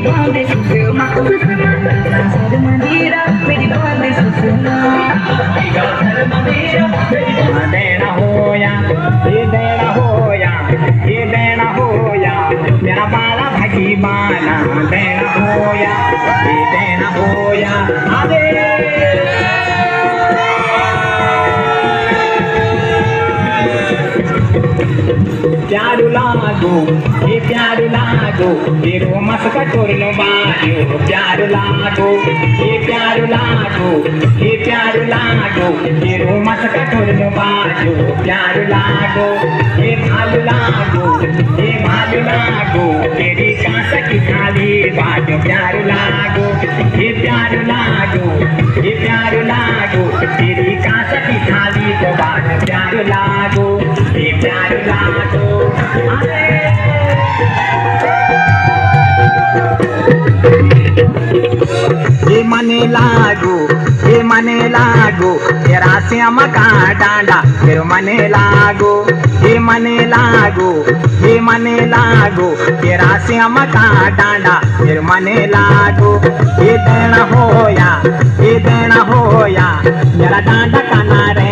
बांधे सुषमा सर मंदिरा मेरी बांधे सुषमा देना होया ये देना होया ये देना होया मेरा बाला भागी बाना देना होया ये देना होया अरे प्यारू लागो ये प्यारू लागो तेरो मस्क टोरनो बाजो प्यारू लागो ये प्यारू लागो ये प्यारू लागो तेरो मस्क टोरनो बाजो प्यारू लागो ये भालू लागो ये भालू लागो तेरी कांस की थाली बाजो प्यारू लागो ये प्यारू लागो ये प्यारू लागो तेरी कांस की थाली को बाजो प्यारू लागो ये प्यारू लागो ये मने लागो तेरा श्याम का डांडा फिर मने लागो ये मने लागो ये मने लागो तेरा श्याम का डांडा फिर मने लागो ये देना होया मेरा डांडा का नारे